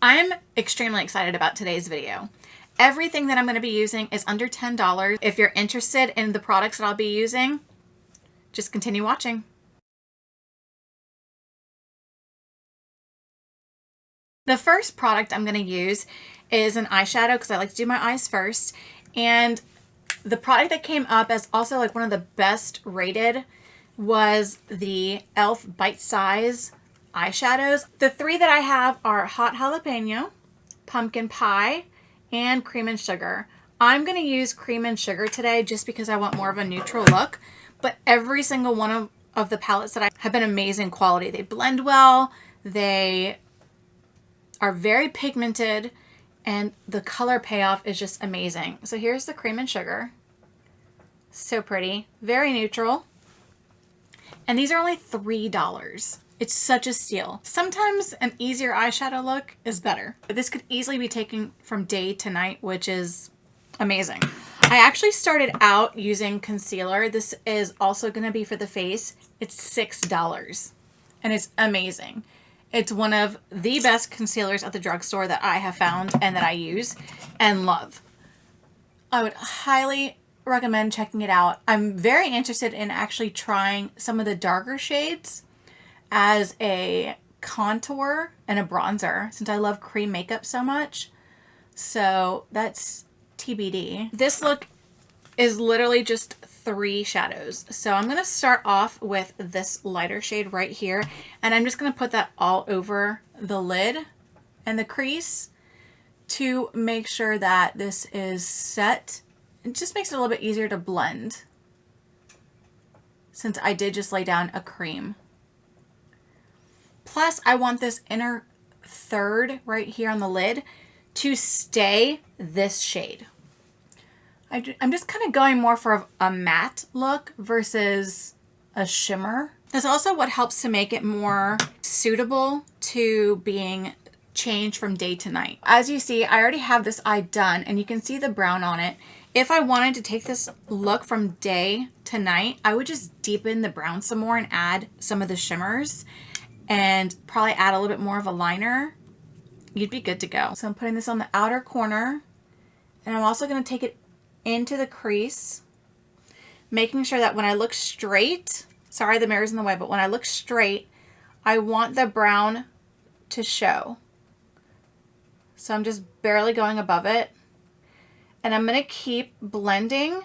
I'm extremely excited about today's video. Everything that I'm going to be using is under $10. If you're interested in the products that I'll be using, just continue watching. The first product I'm going to use is an eyeshadow because I like to do my eyes first. And the product that came up as also like one of the best rated was the e.l.f. Bite Size eyeshadows. The three that I have are Hot Jalapeno, Pumpkin Pie, and Cream and Sugar. I'm going to use Cream and Sugar today just because I want more of a neutral look, but every single one of the palettes that I have been amazing quality. They blend well, they are very pigmented, and the color payoff is just amazing. So here's the Cream and Sugar. So pretty, very neutral. And these are only $3. It's such a steal. Sometimes an easier eyeshadow look is better. This could easily be taken from day to night, which is amazing. I actually started out using concealer. This is also going to be for the face. It's $6 and it's amazing. It's one of the best concealers at the drugstore that I have found and that I use and love. I would highly recommend checking it out. I'm very interested in actually trying some of the darker shades as a contour and a bronzer since I love cream makeup so much. So that's TBD. This look is literally just 3 shadows. So I'm going to start off with this lighter shade right here, and I'm just going to put that all over the lid and the crease to make sure that this is set. It just makes it a little bit easier to blend since I did just lay down a cream. Plus, I want this inner third right here on the lid to stay this shade. I'm just kind of going more for a matte look versus a shimmer. That's also what helps to make it more suitable to being changed from day to night. As you see, I already have this eye done and you can see the brown on it. If I wanted to take this look from day to night, I would just deepen the brown some more and add some of the shimmers and probably add a little bit more of a liner. You'd be good to go. So I'm putting this on the outer corner, and I'm also going to take it into the crease, making sure that when I look straight, sorry the mirror's in the way, but when I look straight, I want the brown to show. So I'm just barely going above it. And I'm going to keep blending,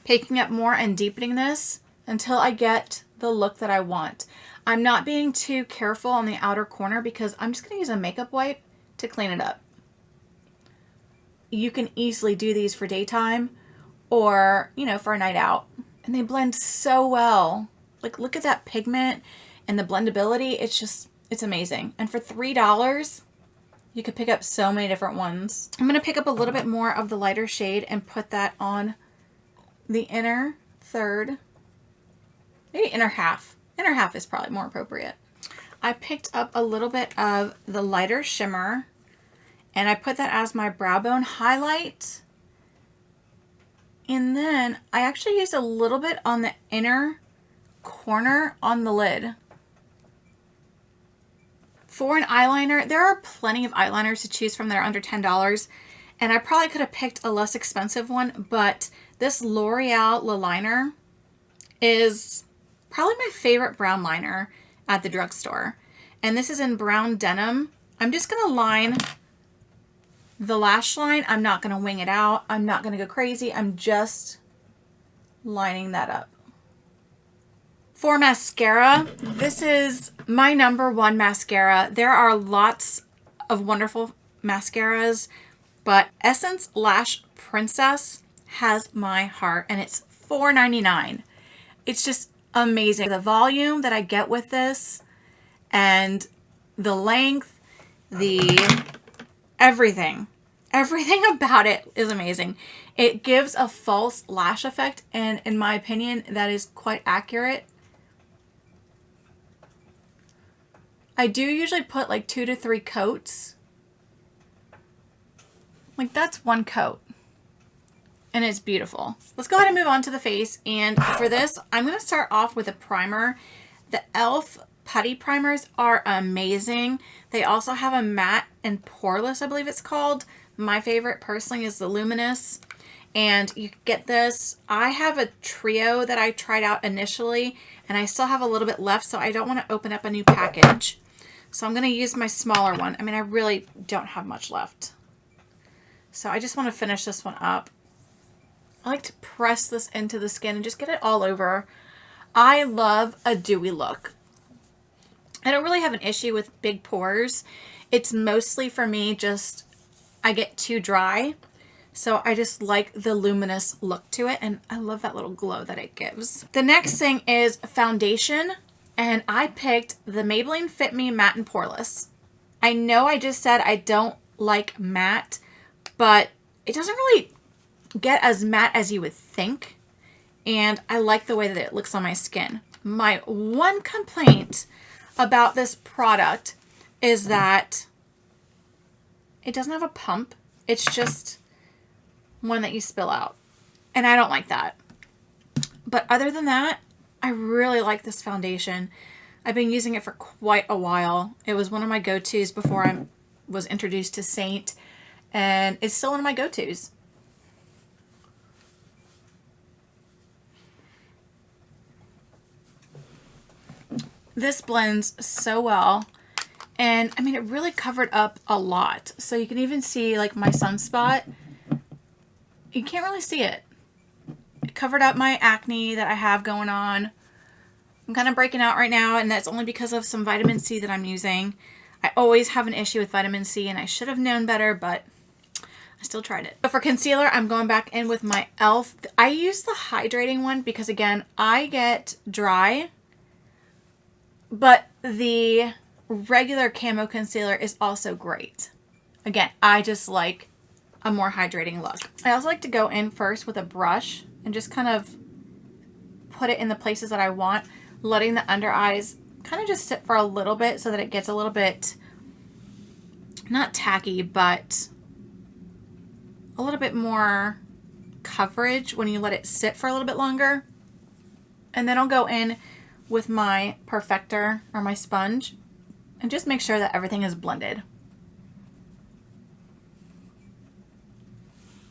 picking up more and deepening this until I get the look that I want. I'm not being too careful on the outer corner because I'm just going to use a makeup wipe to clean it up. You can easily do these for daytime or, you know, for a night out. And they blend so well. Like, look at that pigment and the blendability. It's amazing. And for $3, you could pick up so many different ones. I'm going to pick up a little bit more of the lighter shade and put that on the inner third, maybe inner half. Inner half is probably more appropriate. I picked up a little bit of the lighter shimmer and I put that as my brow bone highlight. And then I actually used a little bit on the inner corner on the lid. For an eyeliner, there are plenty of eyeliners to choose from that are under $10. And I probably could have picked a less expensive one, but this L'Oreal Eyeliner is probably my favorite brown liner at the drugstore. And this is in brown denim. I'm just going to line the lash line. I'm not going to wing it out. I'm not going to go crazy. I'm just lining that up. For mascara, this is my #1 mascara. There are lots of wonderful mascaras, but Essence Lash Princess has my heart, and it's $4.99. It's just amazing. The volume that I get with this and the length, everything about it is amazing. It gives a false lash effect, and in my opinion, that is quite accurate. I do usually put like 2 to 3 coats. Like, that's 1 coat. And it's beautiful. Let's go ahead and move on to the face. And for this, I'm going to start off with a primer. The e.l.f. Putty Primers are amazing. They also have a matte and poreless, I believe it's called. My favorite personally is the Luminous. And you get this. I have a trio that I tried out initially, and I still have a little bit left, so I don't want to open up a new package. So I'm going to use my smaller one. I mean, I really don't have much left. So I just want to finish this one up. I like to press this into the skin and just get it all over. I love a dewy look. I don't really have an issue with big pores. It's mostly for me just I get too dry. So I just like the luminous look to it, and I love that little glow that it gives. The next thing is foundation, and I picked the Maybelline Fit Me Matte and Poreless. I know I just said I don't like matte, but it doesn't really get as matte as you would think, and I like the way that it looks on my skin. My one complaint about this product is that it doesn't have a pump. It's just one that you spill out, and I don't like that. But other than that, I really like this foundation. I've been using it for quite a while. It was one of my go-tos before I was introduced to Saint, and it's still one of my go-tos. This blends so well, and I mean, it really covered up a lot. So you can even see like my sunspot. You can't really see it. It covered up my acne that I have going on. I'm kind of breaking out right now, and that's only because of some vitamin C that I'm using. I always have an issue with vitamin C, and I should have known better, but I still tried it. But for concealer, I'm going back in with my e.l.f. I use the hydrating one because, again, I get dry, but the regular Camo concealer is also great. Again, I just like a more hydrating look. I also like to go in first with a brush and just kind of put it in the places that I want, letting the under eyes kind of just sit for a little bit so that it gets a little bit, not tacky, but a little bit more coverage when you let it sit for a little bit longer. And then I'll go in with my perfector or my sponge and just make sure that everything is blended.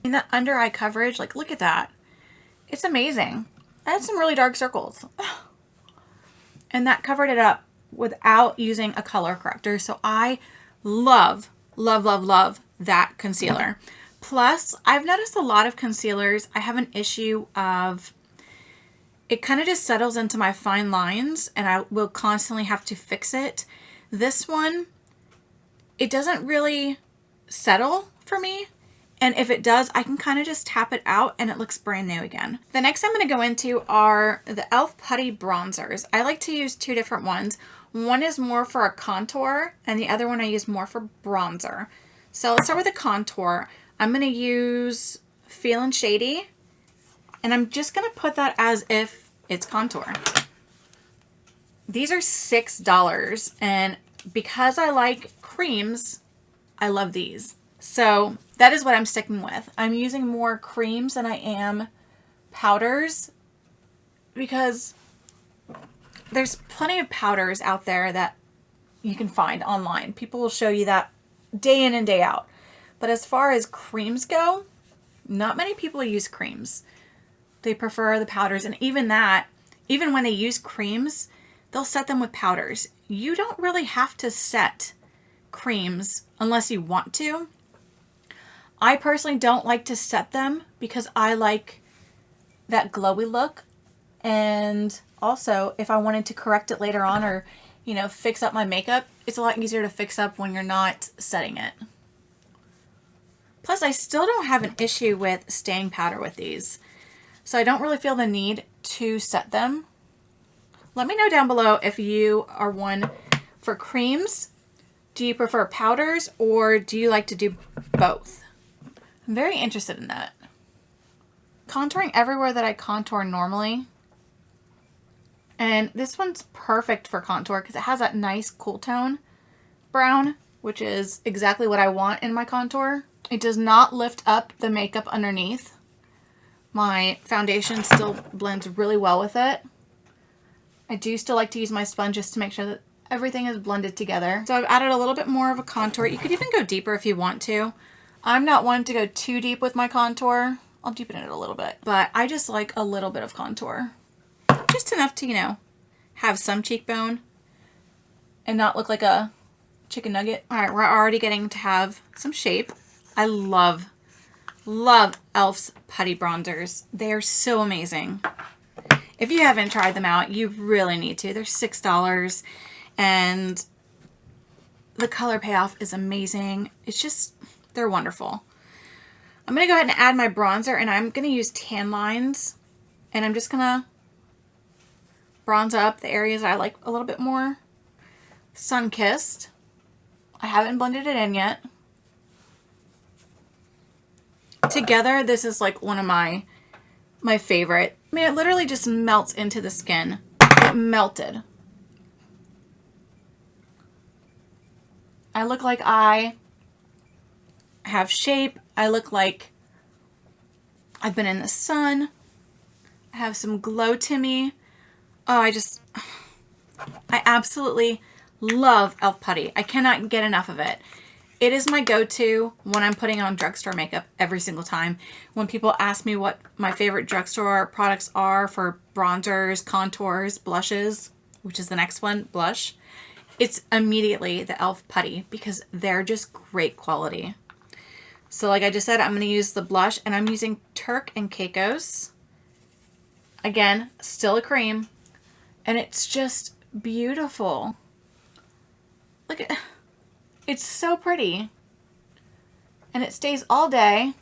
And that under eye coverage, like, look at that. It's amazing. I had some really dark circles. And that covered it up without using a color corrector. So I love, love, love, love that concealer. Plus, I've noticed a lot of concealers, I have an issue of it kind of just settles into my fine lines, and I will constantly have to fix it. This one, it doesn't really settle for me. And if it does, I can kind of just tap it out and it looks brand new again. The next I'm going to go into are the e.l.f. Putty Bronzers. I like to use two different ones. One is more for a contour, and the other one I use more for bronzer. So let's start with the contour. I'm going to use Feelin Shady, and I'm just going to put that as if it's contour. These are $6, and because I like creams, I love these. So that is what I'm sticking with. I'm using more creams than I am powders because there's plenty of powders out there that you can find online. People will show you that day in and day out. But as far as creams go, not many people use creams. They prefer the powders, and even that, even when they use creams, they'll set them with powders. You don't really have to set creams unless you want to. I personally don't like to set them because I like that glowy look. And also, if I wanted to correct it later on or, you know, fix up my makeup, it's a lot easier to fix up when you're not setting it. Plus, I still don't have an issue with staying powder with these. So I don't really feel the need to set them. Let me know down below if you are one for creams. Do you prefer powders, or do you like to do both? I'm very interested in that. Contouring everywhere that I contour normally. And this one's perfect for contour because it has that nice cool tone brown, which is exactly what I want in my contour. It does not lift up the makeup underneath. My foundation still blends really well with it. I do still like to use my sponge just to make sure that everything is blended together. So I've added a little bit more of a contour. You could even go deeper if you want to. I'm not one to go too deep with my contour. I'll deepen it a little bit, but I just like a little bit of contour. Just enough to, you know, have some cheekbone and not look like a chicken nugget. All right, we're already getting to have some shape. I love e.l.f.'s Putty Bronzers. They're so amazing. If you haven't tried them out, you really need to. They're $6 and the color payoff is amazing. It's just, they're wonderful. I'm going to go ahead and add my bronzer, and I'm going to use tan lines, and I'm just going to bronze up the areas I like a little bit more. Sun-kissed. I haven't blended it in yet. Together, this is like one of my favorite. I mean, it literally just melts into the skin. It melted. I look like I have shape. I look like I've been in the sun. I have some glow to me. Oh, I absolutely love e.l.f. Putty. I cannot get enough of it. It is my go-to when I'm putting on drugstore makeup every single time. When people ask me what my favorite drugstore products are for bronzers, contours, blushes, which is the next one, blush, it's immediately the e.l.f. Putty because they're just great quality. So like I just said, I'm going to use the blush, and I'm using Turks and Caicos. Again, still a cream, and it's just beautiful. Look at, it's so pretty, and it stays all day.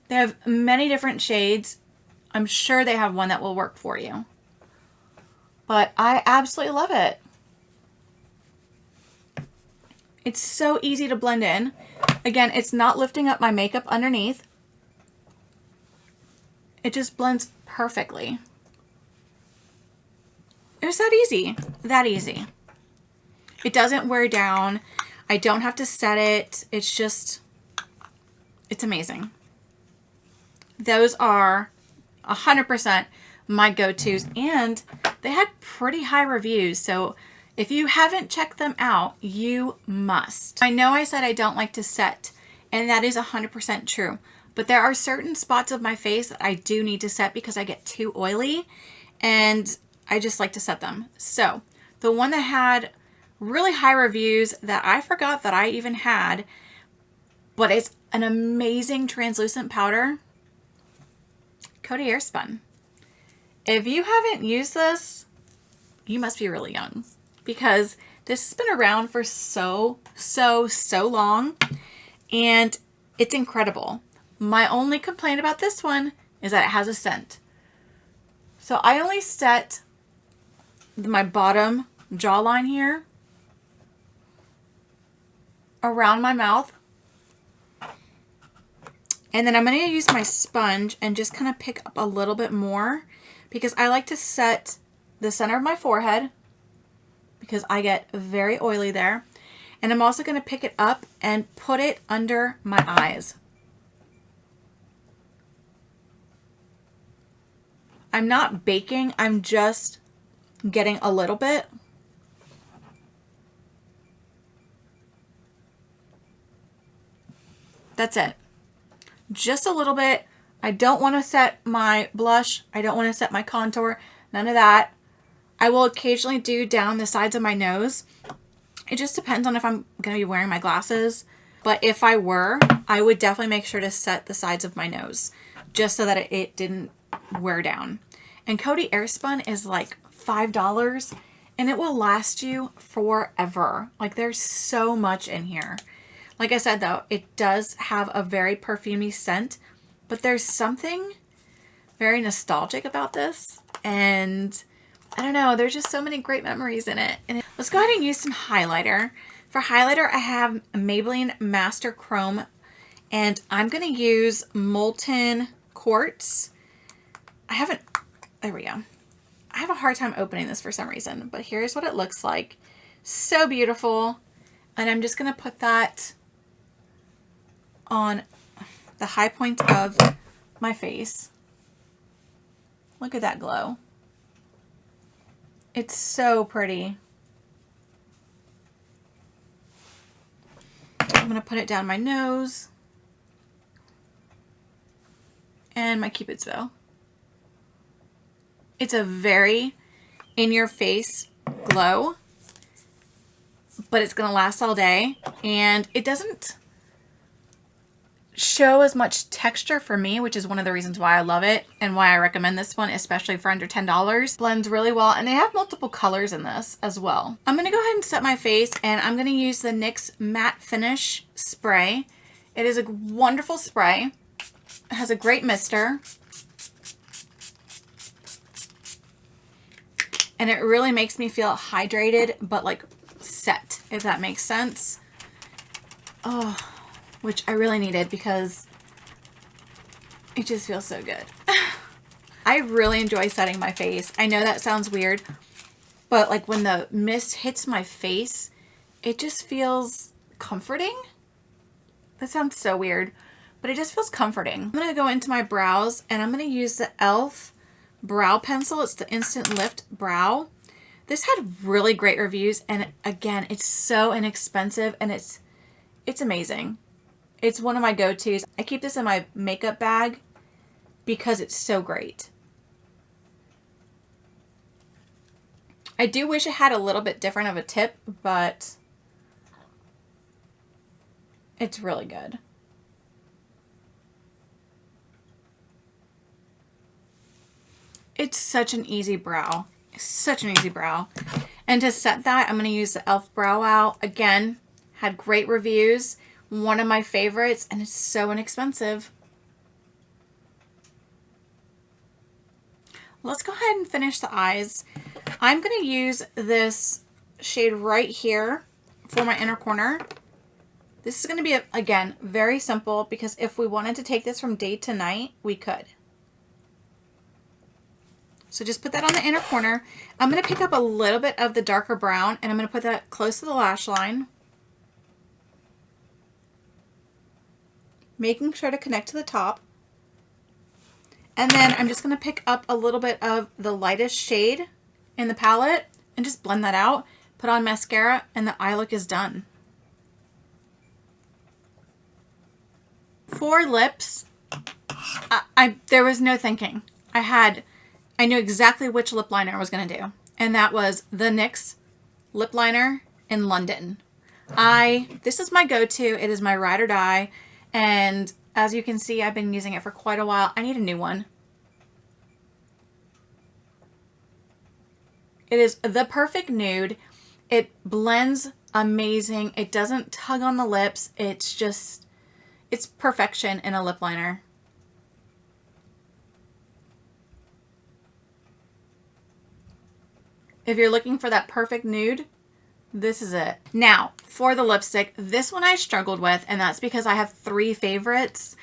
They have many different shades. I'm sure they have one that will work for you, but I absolutely love it. It's so easy to blend in. Again, it's not lifting up my makeup underneath. It just blends perfectly. It's that easy. That easy. It doesn't wear down. I don't have to set it. It's just, it's amazing. Those are 100% my go-tos, and they had pretty high reviews. So if you haven't checked them out, you must. I know I said I don't like to set, and that is 100% true. But there are certain spots of my face that I do need to set because I get too oily, and I just like to set them. So the one that had really high reviews that I forgot that I even had, but it's an amazing translucent powder, Coty Airspun. If you haven't used this, you must be really young, because this has been around for so long, and it's incredible. My only complaint about this one is that it has a scent. So I only set my bottom jawline here around my mouth. And then I'm going to use my sponge and just kind of pick up a little bit more, because I like to set the center of my forehead because I get very oily there. And I'm also going to pick it up and put it under my eyes. I'm not baking, I'm just getting a little bit. That's it. Just a little bit. I don't want to set my blush. I don't want to set my contour. None of that. I will occasionally do down the sides of my nose. It just depends on if I'm going to be wearing my glasses. But if I were, I would definitely make sure to set the sides of my nose just so that it didn't wear down. And Coty Airspun is like $5 and it will last you forever. Like, there's so much in here. Like I said though, it does have a very perfumey scent, but there's something very nostalgic about this. And I don't know, there's just so many great memories in it. And let's go ahead and use some highlighter. For highlighter, I have Maybelline Master Chrome, and I'm going to use Molten Quartz. There we go. I have a hard time opening this for some reason, but here's what it looks like. So beautiful. And I'm just going to put that on the high points of my face. Look at that glow. It's so pretty. I'm going to put it down my nose and my Cupid's bow. It's a very in-your-face glow, but it's going to last all day, and it doesn't show as much texture for me, which is one of the reasons why I love it and why I recommend this one, especially for under $10. Blends really well, and they have multiple colors in this as well. I'm going to go ahead and set my face, and I'm going to use the NYX Matte Finish Spray. It is a wonderful spray. It has a great mister. And it really makes me feel hydrated, but like set, if that makes sense. Oh, which I really needed because it just feels so good. I really enjoy setting my face. I know that sounds weird, but like when the mist hits my face, it just feels comforting. That sounds so weird, but it just feels comforting. I'm going to go into my brows, and I'm going to use the e.l.f. brow pencil. It's the Instant Lift Brow. This had really great reviews, and again, it's so inexpensive, and it's amazing. It's one of my go-tos. I keep this in my makeup bag because it's so great. I do wish it had a little bit different of a tip, but it's really good. It's such an easy brow. Such an easy brow. And to set that, I'm going to use the e.l.f. Brow Wow. Again, had great reviews. One of my favorites, and it's so inexpensive. Let's go ahead and finish the eyes. I'm going to use this shade right here for my inner corner. This is going to be, again, very simple, because if we wanted to take this from day to night, we could. So just put that on the inner corner. I'm going to pick up a little bit of the darker brown, and I'm going to put that close to the lash line. Making sure to connect to the top. And then I'm just going to pick up a little bit of the lightest shade in the palette and just blend that out. Put on mascara, and the eye look is done. For lips, there was no thinking. I knew exactly which lip liner I was going to do. And that was the NYX lip liner in London. This is my go-to. It is my ride or die. And as you can see, I've been using it for quite a while. I need a new one. It is the perfect nude. It blends amazing. It doesn't tug on the lips. It's perfection in a lip liner. If you're looking for that perfect nude, this is it. Now, for the lipstick, this one I struggled with, and that's because I have 3 favorites.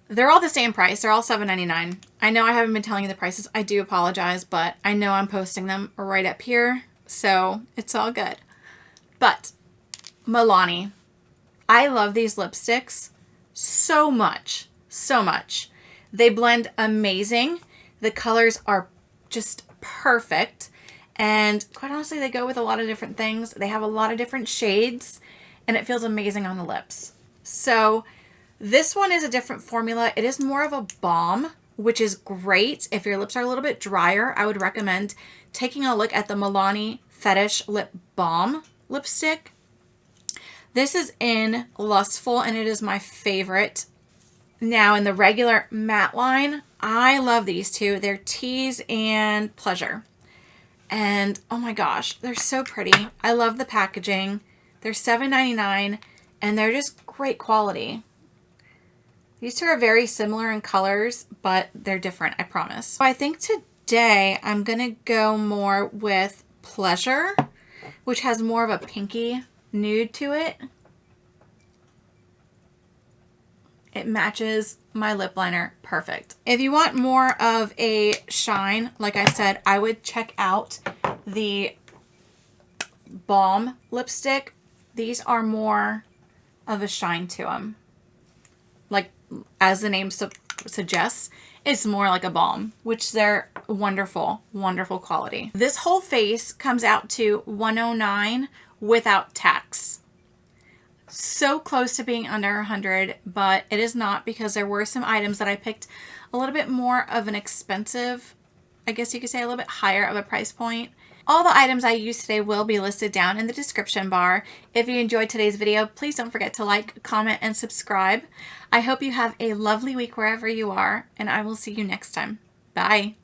They're all the same price. They're all $7.99. I know I haven't been telling you the prices. I do apologize, but I know I'm posting them right up here, so it's all good. But Milani. I love these lipsticks so much. So much. They blend amazing. The colors are just perfect. And quite honestly, they go with a lot of different things. They have a lot of different shades, and it feels amazing on the lips. So this one is a different formula. It is more of a balm, which is great. If your lips are a little bit drier, I would recommend taking a look at the Milani Fetish Lip Balm lipstick. This is in Lustful, and it is my favorite. Now, in the regular matte line, I love these two. They're Tease and Pleasure. And oh my gosh, they're so pretty. I love the packaging. They're $7.99, and they're just great quality. These two are very similar in colors, but they're different, I promise. So I think today I'm going to go more with Pleasure, which has more of a pinky nude to it. It matches my lip liner perfect. If you want more of a shine, like I said, I would check out the Balm lipstick. These are more of a shine to them. Like, as the name suggests. It's more like a balm, which they're wonderful, wonderful quality. This whole face comes out to $109 without tax. So close to being under 100, but it is not, because there were some items that I picked a little bit more of an expensive, I guess you could say a little bit higher of a price point. All the items I used today will be listed down in the description bar. If you enjoyed today's video, please don't forget to like, comment, and subscribe. I hope you have a lovely week wherever you are, and I will see you next time. Bye.